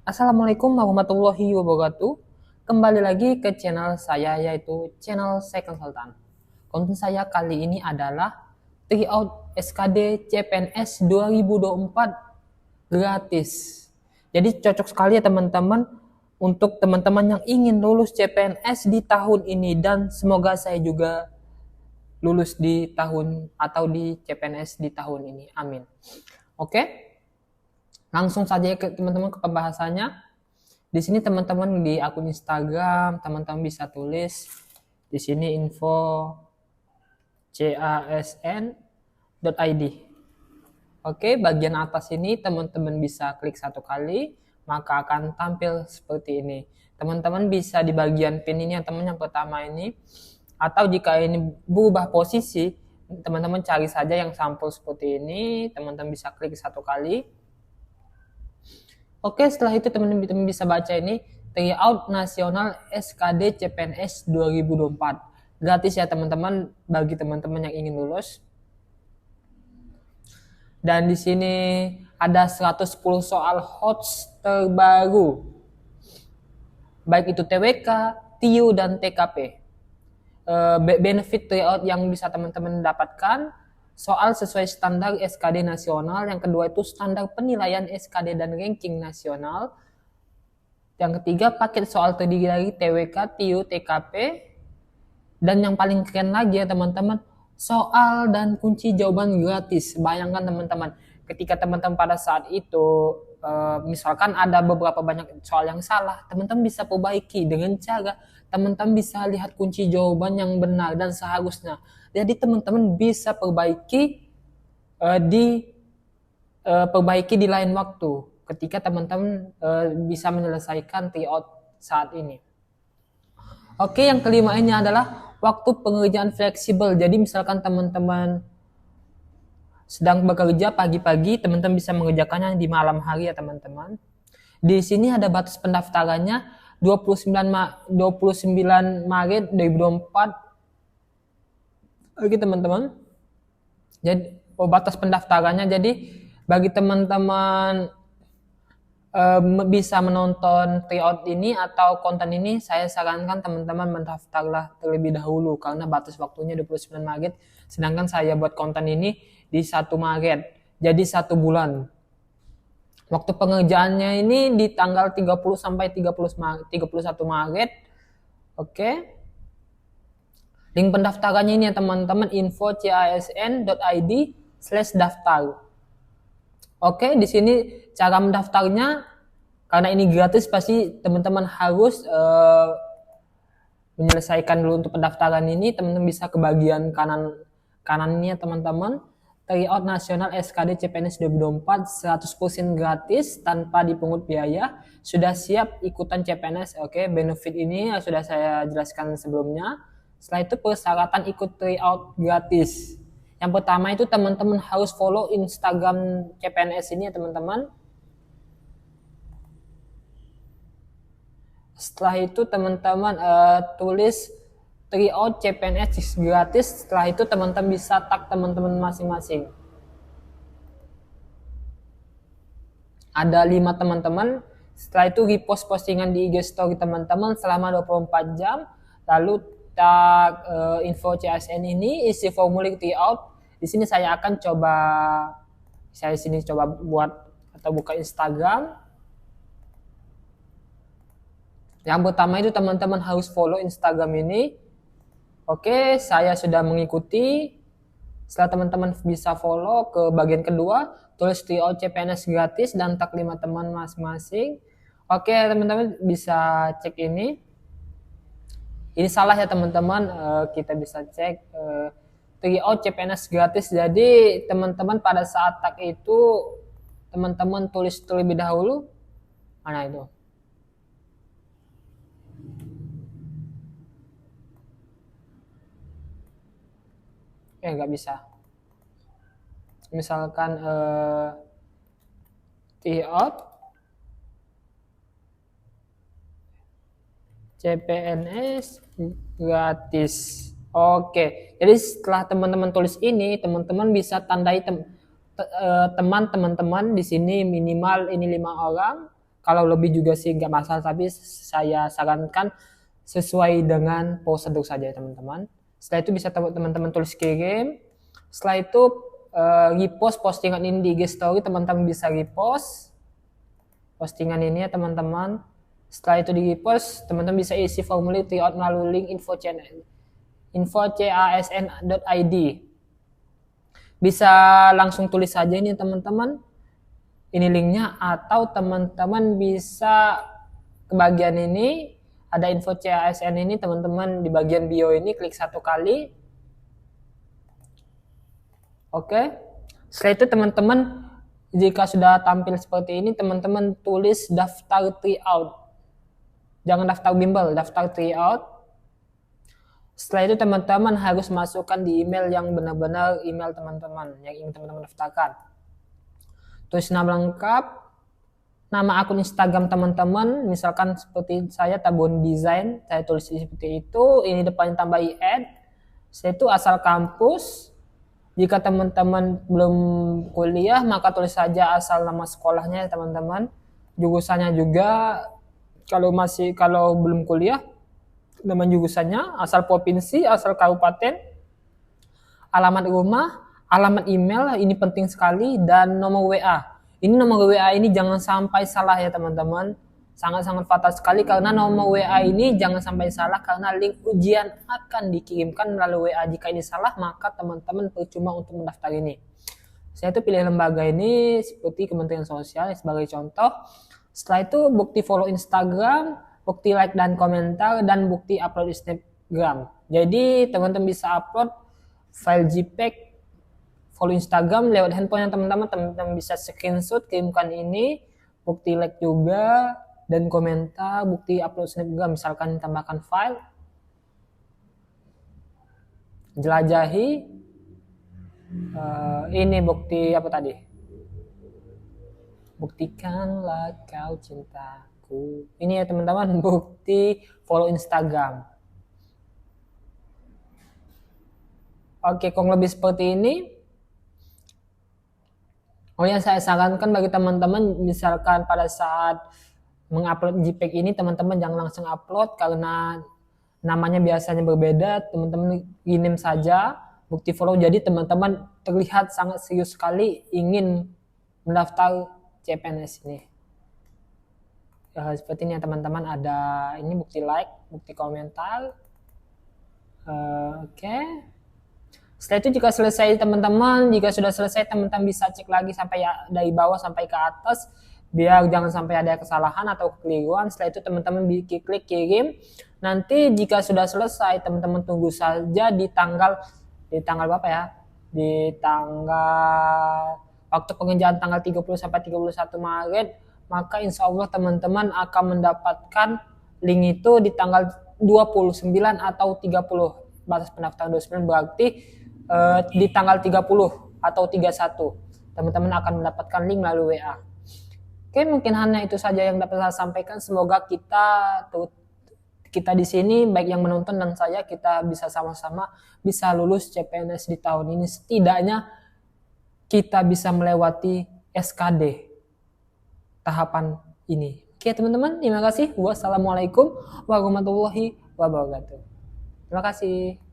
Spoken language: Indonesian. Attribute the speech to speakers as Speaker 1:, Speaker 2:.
Speaker 1: Assalamualaikum warahmatullahi wabarakatuh. Kembali lagi ke channel saya, yaitu channel Saya Konsultan. Konten saya kali ini adalah Tryout SKD CPNS 2024 gratis. Jadi cocok sekali ya teman-teman untuk teman-teman yang ingin lulus CPNS di tahun ini, dan semoga saya juga lulus di tahun atau di CPNS di tahun ini. Amin. Oke? Langsung saja ke teman-teman ke pembahasannya. Di sini teman-teman di akun Instagram, teman-teman bisa tulis di sini info casn.id. Oke, bagian atas ini teman-teman bisa klik satu kali, maka akan tampil seperti ini. Teman-teman bisa di bagian pin ini yang pertama ini, atau jika ini berubah posisi, teman-teman cari saja yang sampul seperti ini, teman-teman bisa klik satu kali. Oke, setelah itu teman-teman bisa baca ini, Tryout Nasional SKD CPNS 2024. Gratis ya teman-teman bagi teman-teman yang ingin lulus. Dan di sini ada 110 soal HOTS terbaru. Baik itu TWK, TIU, dan TKP. Benefit tryout yang bisa teman-teman dapatkan: soal sesuai standar SKD nasional, yang kedua itu standar penilaian SKD dan ranking nasional, yang ketiga paket soal terdiri dari TWK, TIU, TKP, dan yang paling keren lagi ya teman-teman, soal dan kunci jawaban gratis. Bayangkan teman-teman, ketika teman-teman pada saat itu misalkan ada beberapa banyak soal yang salah, teman-teman bisa perbaiki dengan cara teman-teman bisa lihat kunci jawaban yang benar dan seharusnya. Jadi teman-teman bisa perbaiki di lain waktu ketika teman-teman bisa menyelesaikan tryout saat ini. Oke, yang kelima ini adalah waktu pengerjaan fleksibel. Jadi misalkan teman-teman sedang bekerja pagi-pagi, teman-teman bisa mengerjakannya di malam hari ya teman-teman. Di sini ada batas pendaftarannya 29 Maret 2024. Oke teman-teman. Jadi batas pendaftarannya, jadi bagi teman-teman bisa menonton tryout ini atau konten ini, saya sarankan teman-teman mendaftarlah terlebih dahulu karena batas waktunya 29 Maret, sedangkan saya buat konten ini di 1 Maret, jadi 1 bulan. Waktu pengerjaannya ini di tanggal 30 sampai 31 Maret. Oke. Link pendaftarannya ini ya teman-teman, info casn.id/daftar. Oke, di sini cara mendaftarnya, karena ini gratis pasti teman-teman harus menyelesaikan dulu untuk pendaftaran ini. Teman-teman bisa ke bagian kanan ini ya teman-teman. Tryout Nasional SKD CPNS 2024 100% gratis tanpa dipungut biaya. Sudah siap ikutan CPNS? Oke, benefit ini sudah saya jelaskan sebelumnya. Setelah itu persyaratan ikut tryout gratis. Yang pertama itu teman-teman harus follow Instagram CPNS ini ya teman-teman. Setelah itu teman-teman tulis tryout CPNS gratis. Setelah itu teman-teman bisa tag teman-teman masing-masing. Ada 5 teman-teman. Setelah itu repost postingan di IG story teman-teman selama 24 jam. Lalu tag info CSN ini, isi formulir tryout. Di sini saya akan coba buat atau buka Instagram. Yang pertama itu teman-teman harus follow Instagram ini. Oke, saya sudah mengikuti. Setelah teman-teman bisa follow, ke bagian kedua, tulis tryout CPNS gratis dan tag 5 teman masing-masing. Oke, teman-teman bisa cek ini. Ini salah ya teman-teman, kita bisa cek tryout CPNS gratis. Jadi teman-teman pada saat tag itu, teman-teman tulis terlebih dahulu. Mana itu? Nggak bisa. Misalkan tryout CPNS gratis. Oke, jadi setelah teman-teman tulis ini, teman-teman bisa tandai teman-teman di sini minimal ini 5 orang. Kalau lebih juga sih nggak masalah, tapi saya sarankan sesuai dengan prosedur saja teman-teman. Setelah itu bisa teman-teman tulis kirim. Setelah itu repost postingan ini di IG story, teman-teman bisa repost postingan ini ya teman-teman. Setelah itu di repost, teman-teman bisa isi formulir tryout melalui link info.casn.id. Bisa langsung tulis saja ini teman-teman, ini linknya, atau teman-teman bisa ke bagian ini, ada info CASN ini teman-teman, di bagian bio ini klik 1 kali. Oke, setelah itu teman-teman jika sudah tampil seperti ini, teman-teman tulis daftar tryout, jangan daftar bimbel, daftar tryout. Setelah itu teman-teman harus masukkan di email yang benar-benar email teman-teman yang ingin teman-teman daftarkan. Tulis nama lengkap, nama akun Instagram teman-teman, misalkan seperti saya Tabun Design, saya tulis seperti itu, ini depannya tambah IN. Setelah itu asal kampus. Jika teman-teman belum kuliah, maka tulis saja asal nama sekolahnya teman-teman. Jurusannya juga kalau belum kuliah, nama jurusannya, asal provinsi, asal kabupaten, alamat rumah, alamat email, ini penting sekali, dan nomor WA. Ini nomor WA ini jangan sampai salah ya teman-teman. Sangat-sangat fatal sekali karena nomor WA ini jangan sampai salah karena link ujian akan dikirimkan melalui WA. Jika ini salah, maka teman-teman percuma untuk mendaftar ini. Saya itu pilih lembaga ini seperti Kementerian Sosial sebagai contoh. Setelah itu bukti follow Instagram, bukti like dan komentar, dan bukti upload Instagram. Jadi teman-teman bisa upload file JPEG follow Instagram lewat handphone teman-teman. Teman-teman bisa screenshot, kirimkan ini, bukti like juga, dan komentar, bukti upload Snapgram, misalkan tambahkan file, jelajahi, ini bukti apa tadi? Buktikanlah kau cintaku. Ini ya teman-teman, bukti follow Instagram. Oke, kurang lebih seperti ini. Oh ya, saya sarankan bagi teman-teman, misalkan pada saat mengupload JPEG ini, teman-teman jangan langsung upload karena namanya biasanya berbeda. Teman-teman kirim saja bukti follow, jadi teman-teman terlihat sangat serius sekali ingin mendaftar CPNS ini. Seperti ini ya teman-teman, ada ini bukti like, bukti komentar. Oke. Setelah itu jika selesai teman-teman, jika sudah selesai teman-teman bisa cek lagi sampai dari bawah sampai ke atas, biar jangan sampai ada kesalahan atau kekeliruan. Setelah itu teman-teman klik kirim. Nanti jika sudah selesai, teman-teman tunggu saja di tanggal berapa ya? Di tanggal waktu pengerjaan tanggal 30 sampai 31 Maret, maka insya Allah teman-teman akan mendapatkan link itu di tanggal 29 atau 30. Batas pendaftaran 29 berarti di tanggal 30 atau 31 teman-teman akan mendapatkan link melalui WA. Oke, mungkin hanya itu saja yang dapat saya sampaikan. Semoga kita di sini, baik yang menonton dan saya, kita bisa sama-sama bisa lulus CPNS di tahun ini. Setidaknya kita bisa melewati SKD tahapan ini. Oke teman-teman, terima kasih. Wassalamualaikum warahmatullahi wabarakatuh. Terima kasih.